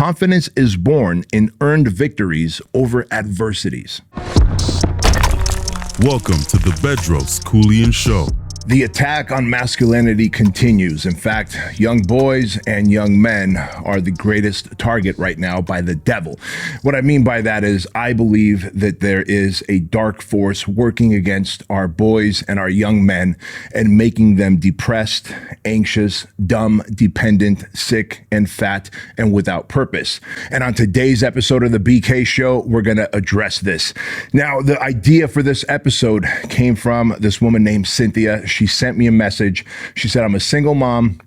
Confidence is born in earned victories over adversities. Welcome to the Bedros Keuilian Show. The attack on masculinity continues. In fact, young boys and young men are the greatest target right now by the devil. What I mean by that is I believe that there is a dark force working against our boys and our young men and making them depressed, anxious, dumb, dependent, sick, and fat, and without purpose. And on today's episode of the BK Show, we're going to address this. Now, the idea for this episode came from this woman named Cynthia. She sent me a message. She said, I'm a single mom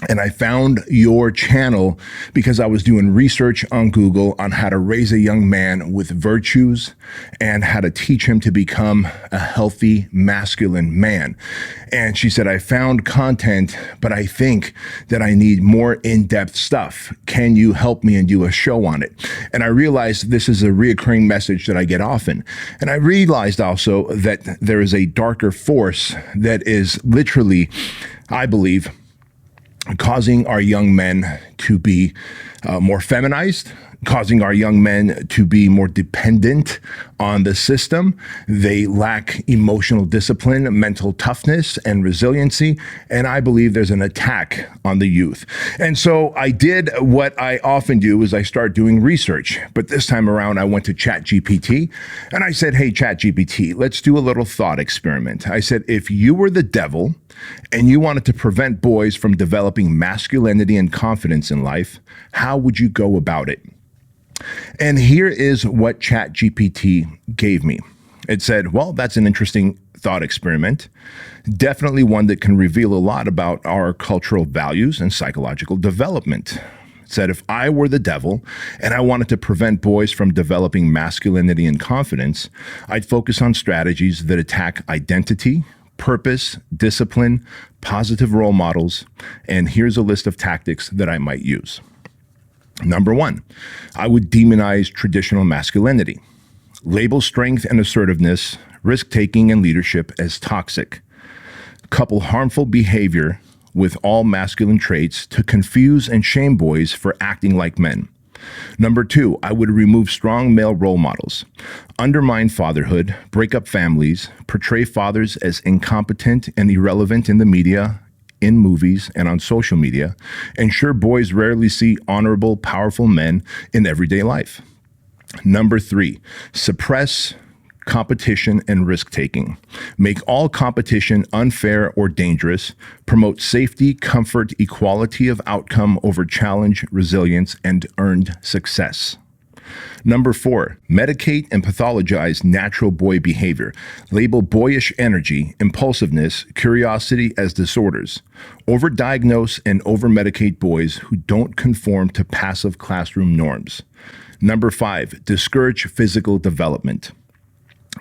and I found your channel because I was doing research on Google on how to raise a young man with virtues and how to teach him to become a healthy, masculine man. And she said, I found content, but I think that I need more in-depth stuff. Can you help me and do a show on it? And I realized this is a reoccurring message that I get often. And I realized also that there is a darker force that is literally, I believe, causing our young men to be more feminized, causing our young men to be more dependent on the system. They lack emotional discipline, mental toughness, and resiliency. And I believe there's an attack on the youth. And so I did what I often do is I start doing research. But this time around, I went to ChatGPT and I said, hey, ChatGPT, let's do a little thought experiment. I said, if you were the devil and you wanted to prevent boys from developing masculinity and confidence in life, how would you go about it? And here is what ChatGPT gave me. It said, well, that's an interesting thought experiment. Definitely one that can reveal a lot about our cultural values and psychological development. It said, if I were the devil and I wanted to prevent boys from developing masculinity and confidence, I'd focus on strategies that attack identity, purpose, discipline, positive role models, and here's a list of tactics that I might use. Number one, I would demonize traditional masculinity, label strength and assertiveness, risk-taking and leadership as toxic, couple harmful behavior with all masculine traits to confuse and shame boys for acting like men. Number two, I would remove strong male role models, undermine fatherhood, break up families, portray fathers as incompetent and irrelevant in the media, in movies, and on social media, ensure boys rarely see honorable, powerful men in everyday life. Number three, suppress competition and risk-taking. Make all competition unfair or dangerous. Promote safety, comfort, equality of outcome over challenge, resilience, and earned success. Number four, medicate and pathologize natural boy behavior. Label boyish energy, impulsiveness, curiosity as disorders. Overdiagnose and overmedicate boys who don't conform to passive classroom norms. Number five, discourage physical development.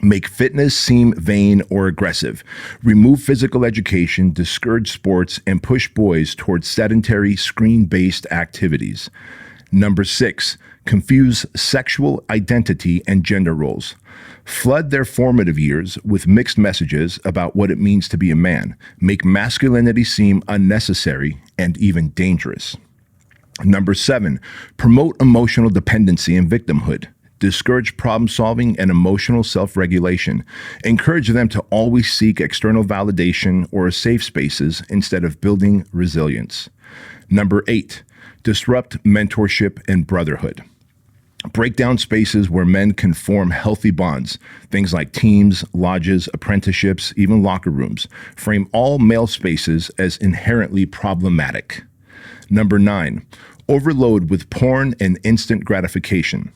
Make fitness seem vain or aggressive. Remove physical education, discourage sports, and push boys towards sedentary, screen-based activities. Number six, confuse sexual identity and gender roles. Flood their formative years with mixed messages about what it means to be a man. Make masculinity seem unnecessary and even dangerous. Number seven, promote emotional dependency and victimhood. Discourage problem solving and emotional self-regulation. Encourage them to always seek external validation or safe spaces instead of building resilience. Number eight, disrupt mentorship and brotherhood. Break down spaces where men can form healthy bonds, things like teams, lodges, apprenticeships, even locker rooms. Frame all male spaces as inherently problematic. Number nine, overload with porn and instant gratification.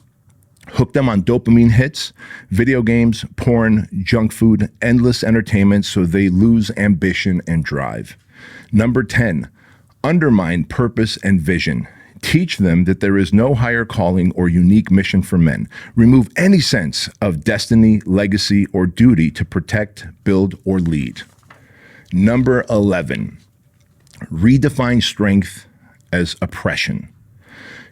Hook them on dopamine hits, video games, porn, junk food, endless entertainment so they lose ambition and drive. Number 10, undermine purpose and vision. Teach them that there is no higher calling or unique mission for men. Remove any sense of destiny, legacy, or duty to protect, build, or lead. Number 11, redefine strength as oppression.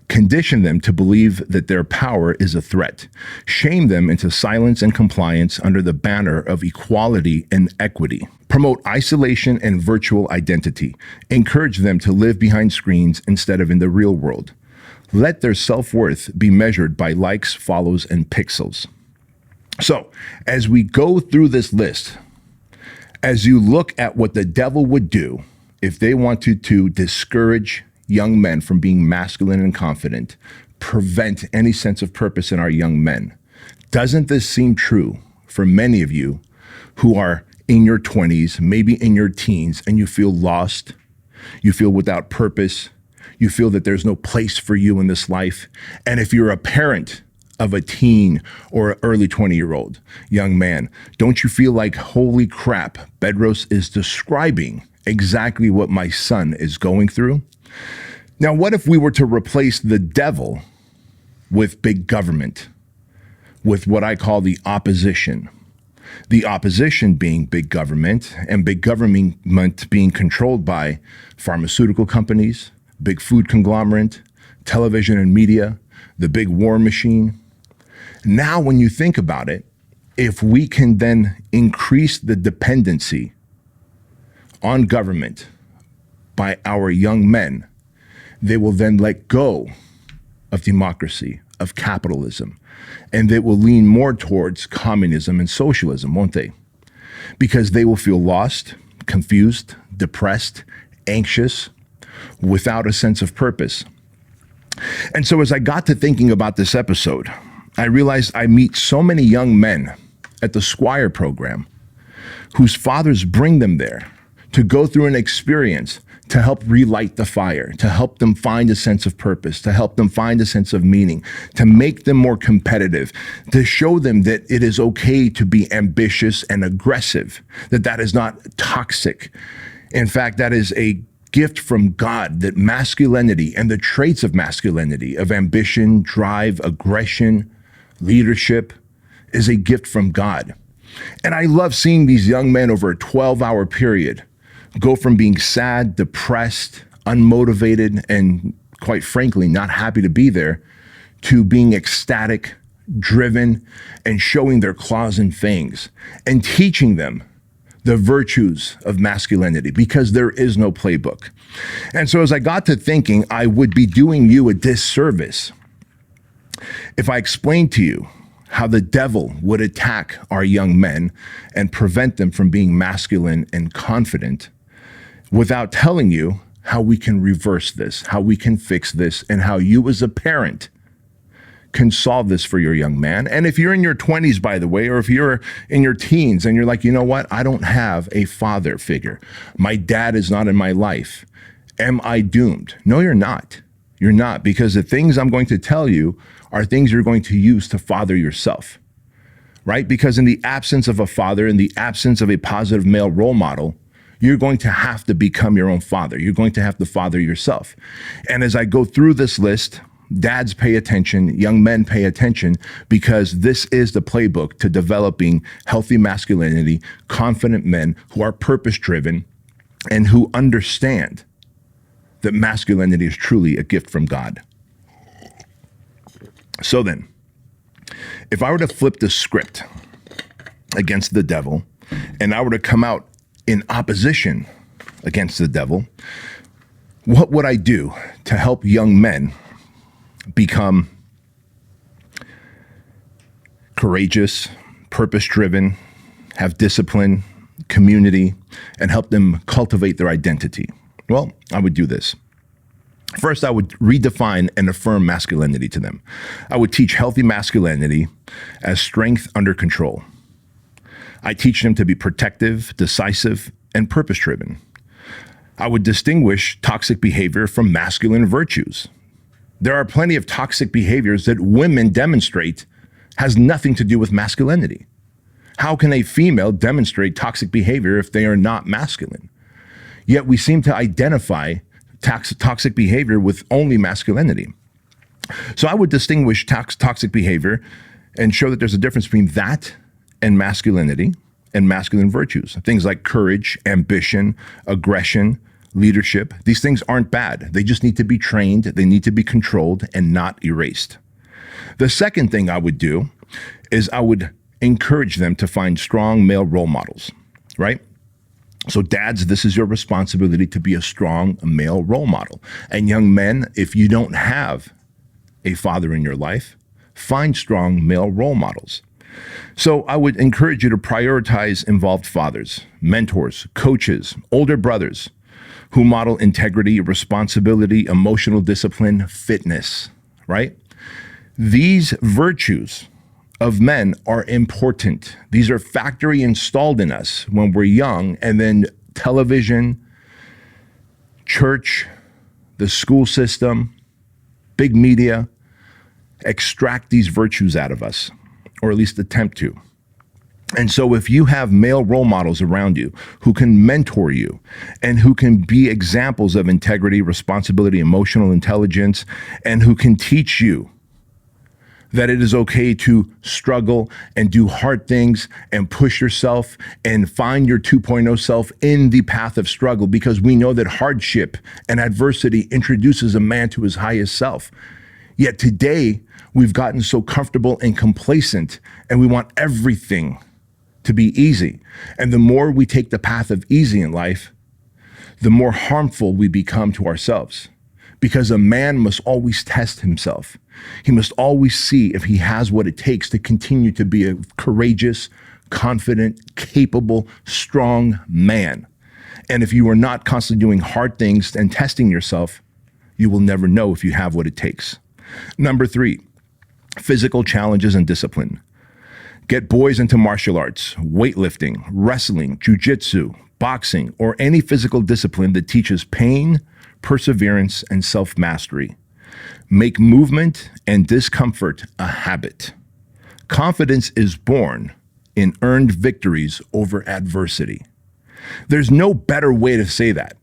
Condition them to believe that their power is a threat. Shame them into silence and compliance under the banner of equality and equity. Promote isolation and virtual identity. Encourage them to live behind screens instead of in the real world. let their self-worth be measured by likes, follows, and pixels. So as we go through this list, as you look at what the devil would do if they wanted to discourage young men from being masculine and confident, prevent any sense of purpose in our young men, doesn't this seem true for many of you who are in your 20s, maybe in your teens, and you feel lost, you feel without purpose, you feel that there's no place for you in this life? And if you're a parent of a teen or early 20-year-old young man, don't you feel like, holy crap, Bedros is describing exactly what my son is going through? Now, what if we were to replace the devil with big government, with what I call the opposition? The opposition being big government, and big government being controlled by pharmaceutical companies, big food conglomerate, television and media, the big war machine. Now, when you think about it, if we can then increase the dependency on government by our young men, they will then let go of democracy, of capitalism, and they will lean more towards communism and socialism, won't they? Because they will feel lost, confused, depressed, anxious, without a sense of purpose. And so as I got to thinking about this episode, I realized I meet so many young men at the Squire program whose fathers bring them there to go through an experience to help relight the fire, to help them find a sense of purpose, to help them find a sense of meaning, to make them more competitive, to show them that it is okay to be ambitious and aggressive, that that is not toxic. In fact, that is a gift from God, that masculinity and the traits of masculinity, of ambition, drive, aggression, leadership, is a gift from God. And I love seeing these young men over a 12-hour period go from being sad, depressed, unmotivated, and quite frankly, not happy to be there, to being ecstatic, driven, and showing their claws and fangs, and teaching them the virtues of masculinity, because there is no playbook. And so as I got to thinking, I would be doing you a disservice if I explained to you how the devil would attack our young men and prevent them from being masculine and confident, without telling you how we can reverse this, how we can fix this, and how you as a parent can solve this for your young man. And if you're in your 20s, by the way, or if you're in your teens and you're like, you know what, I don't have a father figure. My dad is not in my life. Am I doomed? No, you're not. You're not, because the things I'm going to tell you are things you're going to use to father yourself, right? Because in the absence of a father, in the absence of a positive male role model, you're going to have to become your own father. You're going to have to father yourself. And as I go through this list, dads pay attention, young men pay attention, because this is the playbook to developing healthy masculinity, confident men who are purpose-driven and who understand that masculinity is truly a gift from God. So then, if I were to flip the script against the devil, and I were to come out in opposition against the devil, what would I do to help young men become courageous, purpose-driven, have discipline, community, and help them cultivate their identity? Well, I would do this. First, I would redefine and affirm masculinity to them. I would teach healthy masculinity as strength under control. I teach them to be protective, decisive, and purpose-driven. I would distinguish toxic behavior from masculine virtues. There are plenty of toxic behaviors that women demonstrate has nothing to do with masculinity. How can a female demonstrate toxic behavior if they are not masculine? Yet we seem to identify toxic behavior with only masculinity. So I would distinguish toxic behavior and show that there's a difference between that and masculinity and masculine virtues. Things like courage, ambition, aggression, leadership. These things aren't bad. They just need to be trained. They need to be controlled and not erased. The second thing I would do is I would encourage them to find strong male role models, right? So dads, this is your responsibility to be a strong male role model. And young men, if you don't have a father in your life, find strong male role models. So I would encourage you to prioritize involved fathers, mentors, coaches, older brothers who model integrity, responsibility, emotional discipline, fitness, right? These virtues of men are important. These are factory installed in us when we're young, and then television, church, the school system, big media extract these virtues out of us, or at least attempt to. And so if you have male role models around you who can mentor you and who can be examples of integrity, responsibility, emotional intelligence, and who can teach you that it is okay to struggle and do hard things and push yourself and find your 2.0 self in the path of struggle, because we know that hardship and adversity introduces a man to his highest self. Yet today, we've gotten so comfortable and complacent, and we want everything to be easy. And the more we take the path of easy in life, the more harmful we become to ourselves. Because a man must always test himself. He must always see if he has what it takes to continue to be a courageous, confident, capable, strong man. And if you are not constantly doing hard things and testing yourself, you will never know if you have what it takes. Number 3, physical challenges and discipline. Get boys into martial arts, weightlifting, wrestling, jujitsu, boxing, or any physical discipline that teaches pain, perseverance, and self-mastery. Make movement and discomfort a habit. Confidence is born in earned victories over adversity. There's no better way to say that.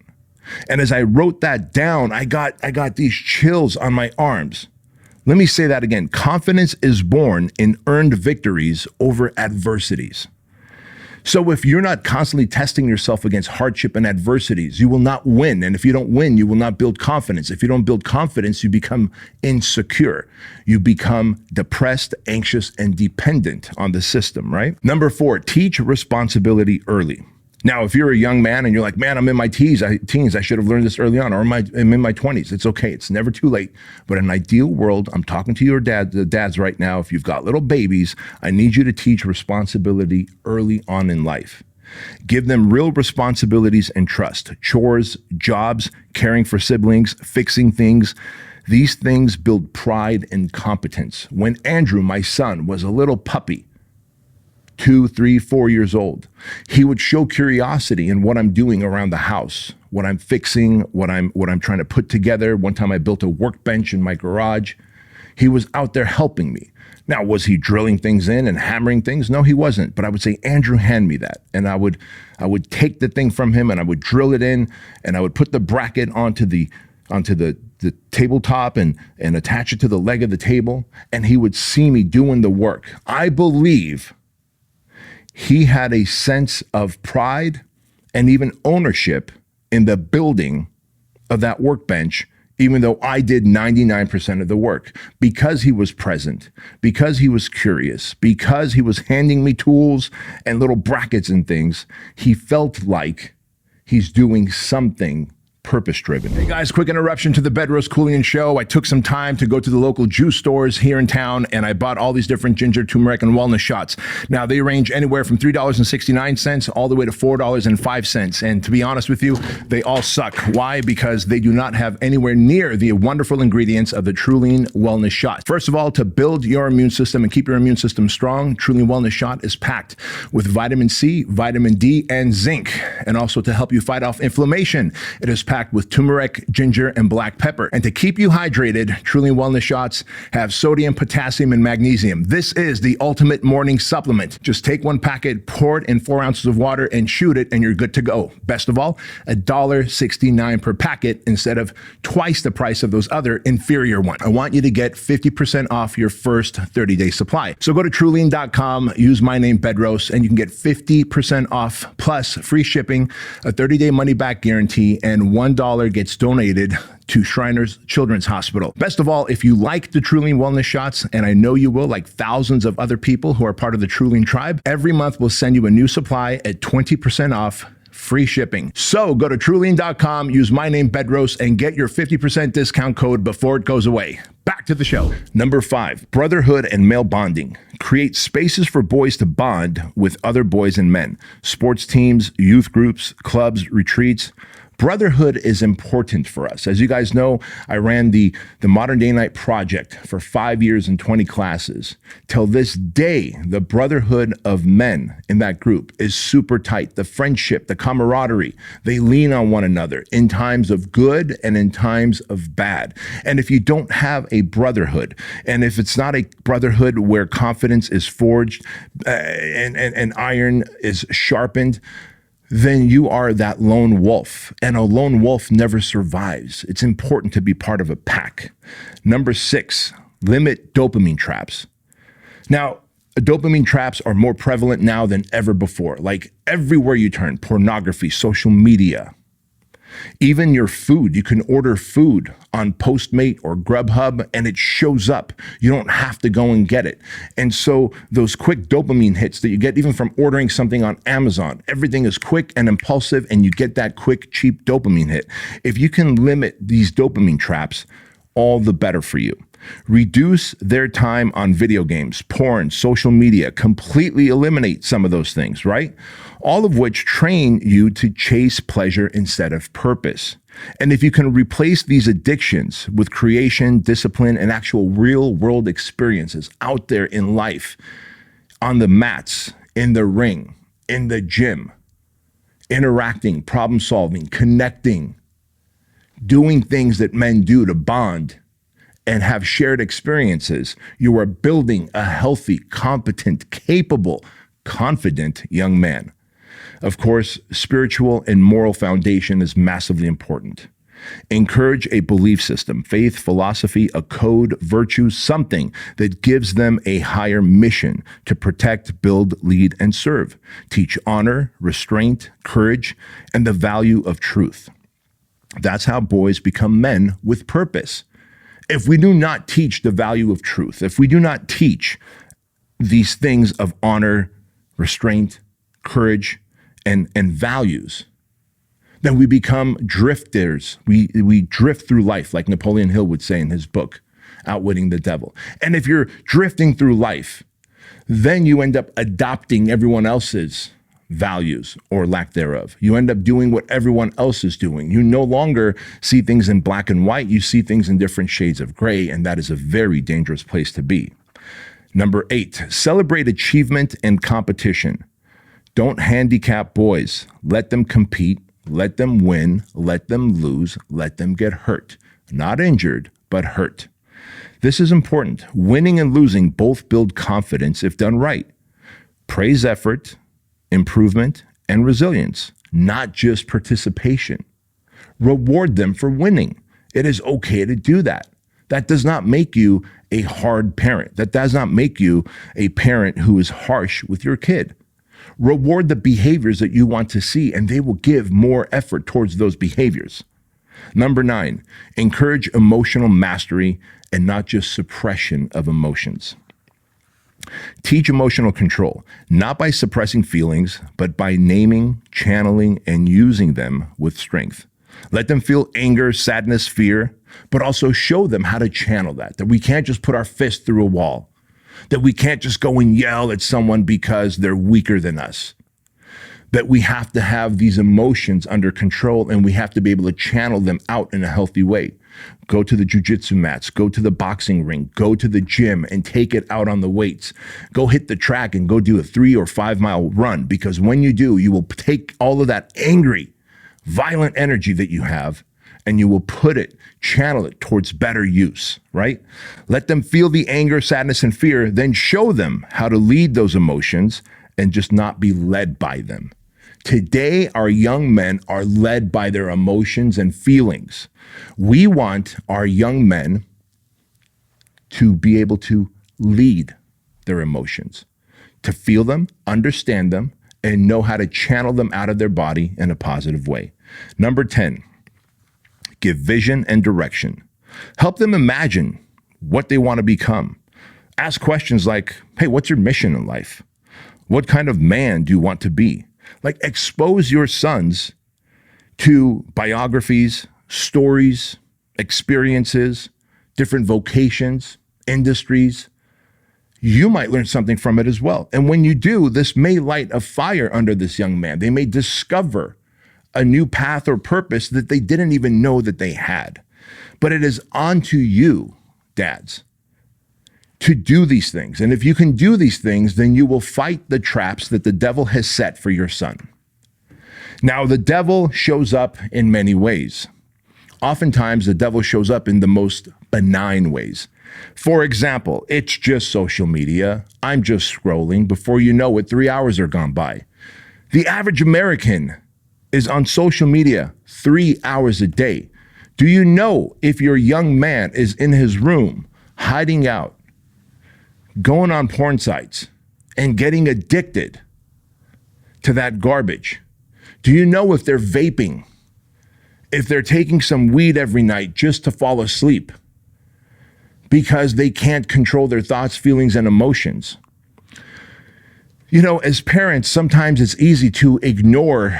And as I wrote that down, I got these chills on my arms. Let me say that again. Confidence is born in earned victories over adversities. So if you're not constantly testing yourself against hardship and adversities, you will not win. And if you don't win, you will not build confidence. If you don't build confidence, you become insecure. You become depressed, anxious, and dependent on the system, right? Number 4, teach responsibility early. Now, if you're a young man and you're like, man, I'm in my teens, I should have learned this early on, or I'm in my 20s. It's okay. It's never too late. But in an ideal world, I'm talking to your dads right now. If you've got little babies, I need you to teach responsibility early on in life. Give them real responsibilities and trust. Chores, jobs, caring for siblings, fixing things. These things build pride and competence. When Andrew, my son, was a little puppy, 2, 3, 4 years old, he would show curiosity in what I'm doing around the house, what I'm fixing, what I'm trying to put together. One time I built a workbench in my garage. He was out there helping me. Now, was he drilling things in and hammering things? No, he wasn't. But I would say, Andrew, hand me that. And I would take the thing from him and I would drill it in and I would put the bracket onto the tabletop and attach it to the leg of the table. And he would see me doing the work. I believe he had a sense of pride and even ownership in the building of that workbench, even though I did 99% of the work, because he was present, because he was curious, because he was handing me tools and little brackets and things. He felt like he's doing something purpose-driven. Hey guys, quick interruption to the Bedros Keuilian Show. I took some time to go to the local juice stores here in town and I bought all these different ginger, turmeric, and wellness shots. Now they range anywhere from $3.69 all the way to $4.05. And to be honest with you, they all suck. Why? Because they do not have anywhere near the wonderful ingredients of the Keuilian Wellness Shot. First of all, to build your immune system and keep your immune system strong, Keuilian Wellness Shot is packed with vitamin C, vitamin D, and zinc. And also to help you fight off inflammation, it is packed with turmeric, ginger, and black pepper. And to keep you hydrated, Keuilian Wellness Shots have sodium, potassium, and magnesium. This is the ultimate morning supplement. Just take one packet, pour it in 4 ounces of water, and shoot it, and you're good to go. Best of all, $1.69 per packet instead of twice the price of those other inferior ones. I want you to get 50% off your first 30-day supply. So go to Keuilian.com, use my name, Bedros, and you can get 50% off plus free shipping, a 30-day money-back guarantee, and $1 gets donated to Shriners Children's Hospital. Best of all, if you like the Keuilian Wellness Shots, and I know you will, like thousands of other people who are part of the Keuilian tribe, every month we'll send you a new supply at 20% off, free shipping. So go to Trulian.com, use my name Bedros, and get your 50% discount code before it goes away. Back to the show. Number 5, brotherhood and male bonding. Create spaces for boys to bond with other boys and men. Sports teams, youth groups, clubs, retreats. Brotherhood is important for us. As you guys know, I ran the Modern Day Night Project for 5 years and 20 classes. Till this day, the brotherhood of men in that group is super tight. The friendship, the camaraderie, they lean on one another in times of good and in times of bad. And if you don't have a brotherhood, and if it's not a brotherhood where confidence is forged and iron is sharpened, then you are that lone wolf, and a lone wolf never survives. It's important to be part of a pack. Number 6, limit dopamine traps. Now, dopamine traps are more prevalent now than ever before. Like everywhere you turn, pornography, social media, even your food. You can order food on Postmate or Grubhub and it shows up. You don't have to go and get it. And so those quick dopamine hits that you get even from ordering something on Amazon, everything is quick and impulsive and you get that quick, cheap dopamine hit. If you can limit these dopamine traps, all the better for you. Reduce their time on video games, porn, social media, completely eliminate some of those things, right? All of which train you to chase pleasure instead of purpose. And if you can replace these addictions with creation, discipline, and actual real world experiences out there in life, on the mats, in the ring, in the gym, interacting, problem solving, connecting, doing things that men do to bond and have shared experiences, you are building a healthy, competent, capable, confident young man. Of course, spiritual and moral foundation is massively important. Encourage a belief system, faith, philosophy, a code, virtue, something that gives them a higher mission to protect, build, lead, and serve. Teach honor, restraint, courage, and the value of truth. That's how boys become men with purpose. If we do not teach the value of truth, if we do not teach these things of honor, restraint, courage, and values, then we become drifters. We drift through life, like Napoleon Hill would say in his book, Outwitting the Devil. And if you're drifting through life, then you end up adopting everyone else's values or lack thereof. You end up doing what everyone else is doing. You no longer see things in black and white. You see things in different shades of gray, and that is a very dangerous place to be. Number 8, celebrate achievement and competition. Don't handicap boys. Let them compete. Let them win. Let them lose. Let them get hurt. Not injured, but hurt. This is important. Winning and losing both build confidence if done right. Praise effort, improvement, and resilience, not just participation. Reward them for winning. It is okay to do that. That does not make you a hard parent. That does not make you a parent who is harsh with your kid. Reward the behaviors that you want to see, and they will give more effort towards those behaviors. Number 9, encourage emotional mastery and not just suppression of emotions. Teach emotional control, not by suppressing feelings, but by naming, channeling, and using them with strength. Let them feel anger, sadness, fear, but also show them how to channel that we can't just put our fist through a wall, that we can't just go and yell at someone because they're weaker than us, that we have to have these emotions under control and we have to be able to channel them out in a healthy way. Go to the jujitsu mats, go to the boxing ring, go to the gym and take it out on the weights. Go hit the track and go do a 3 or 5 mile run, because when you do, you will take all of that angry, violent energy that you have and you will put it, channel it towards better use, right? Let them feel the anger, sadness, and fear, then show them how to lead those emotions and just not be led by them. Today, our young men are led by their emotions and feelings. We want our young men to be able to lead their emotions, to feel them, understand them, and know how to channel them out of their body in a positive way. Number 10, give vision and direction. Help them imagine what they want to become. Ask questions like, hey, what's your mission in life? What kind of man do you want to be? Like, expose your sons to biographies, stories, experiences, different vocations, industries. You might learn something from it as well. And when you do, this may light a fire under this young man. They may discover a new path or purpose that they didn't even know that they had. But it is on to you, dads, to do these things. And if you can do these things, then you will fight the traps that the devil has set for your son. Now, the devil shows up in many ways. Oftentimes, the devil shows up in the most benign ways. For example, it's just social media. I'm just scrolling. Before you know it, 3 hours are gone by. The average American is on social media 3 hours a day. Do you know if your young man is in his room, hiding out, going on porn sites, and getting addicted to that garbage? Do you know if they're vaping, if they're taking some weed every night just to fall asleep because they can't control their thoughts, feelings, and emotions? You know, as parents, sometimes it's easy to ignore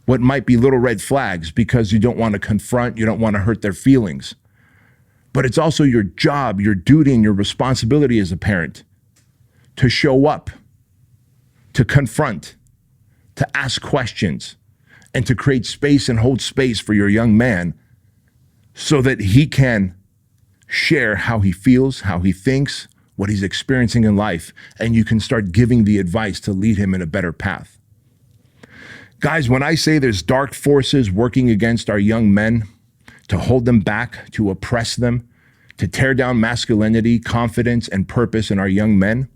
what might be little red flags because you don't want to confront, you don't want to hurt their feelings. But it's also your job, your duty, and your responsibility as a parent to show up, to confront, to ask questions, and to create space and hold space for your young man so that he can share how he feels, how he thinks, what he's experiencing in life, and you can start giving the advice to lead him in a better path. Guys, when I say there's dark forces working against our young men to hold them back, to oppress them, to tear down masculinity, confidence, and purpose in our young men,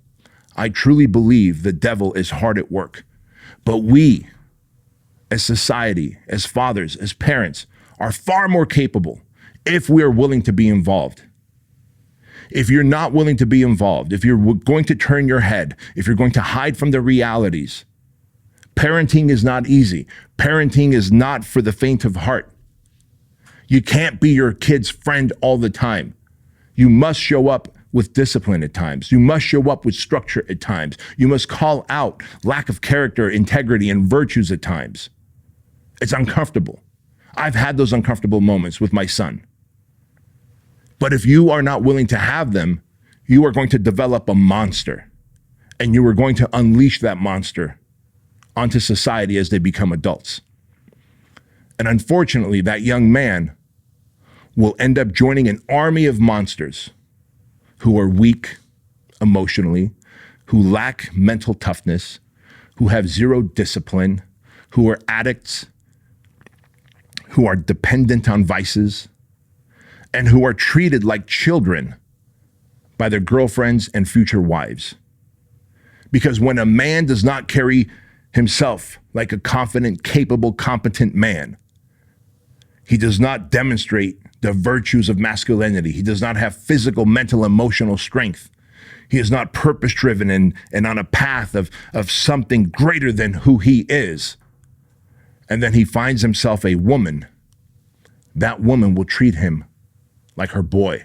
I truly believe the devil is hard at work. But we, as society, as fathers, as parents, are far more capable if we are willing to be involved. If you're not willing to be involved, if you're going to turn your head, if you're going to hide from the realities, parenting is not easy. Parenting is not for the faint of heart. You can't be your kid's friend all the time. You must show up with discipline at times. You must show up with structure at times. You must call out lack of character, integrity, and virtues at times. It's uncomfortable. I've had those uncomfortable moments with my son. But if you are not willing to have them, you are going to develop a monster, and you are going to unleash that monster onto society as they become adults. And unfortunately, that young man will end up joining an army of monsters who are weak emotionally, who lack mental toughness, who have zero discipline, who are addicts, who are dependent on vices, and who are treated like children by their girlfriends and future wives. Because when a man does not carry himself like a confident, capable, competent man, he does not demonstrate the virtues of masculinity. He does not have physical, mental, emotional strength. He is not purpose-driven and on a path of something greater than who he is. And then he finds himself a woman. That woman will treat him like her boy.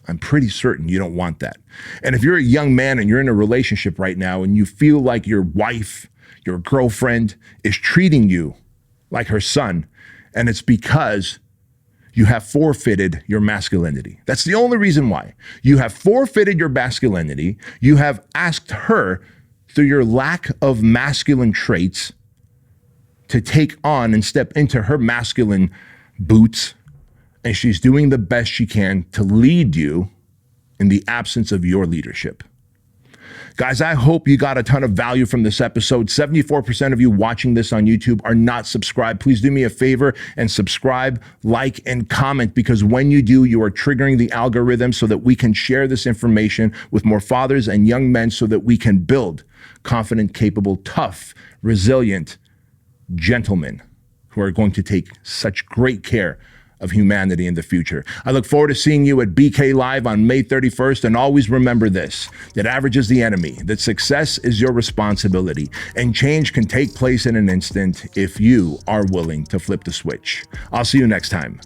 I'm pretty certain you don't want that. And if you're a young man and you're in a relationship right now and you feel like your wife, your girlfriend is treating you like her son, and it's because you have forfeited your masculinity. That's the only reason why. You have forfeited your masculinity. You have asked her, through your lack of masculine traits, to take on and step into her masculine boots, and she's doing the best she can to lead you in the absence of your leadership. Guys, I hope you got a ton of value from this episode. 74% of you watching this on YouTube are not subscribed. Please do me a favor and subscribe, like, and comment, because when you do, you are triggering the algorithm so that we can share this information with more fathers and young men so that we can build confident, capable, tough, resilient gentlemen who are going to take such great care of humanity in the future. I look forward to seeing you at BK Live on May 31st. And always remember this, that average is the enemy, that success is your responsibility, and change can take place in an instant if you are willing to flip the switch. I'll see you next time.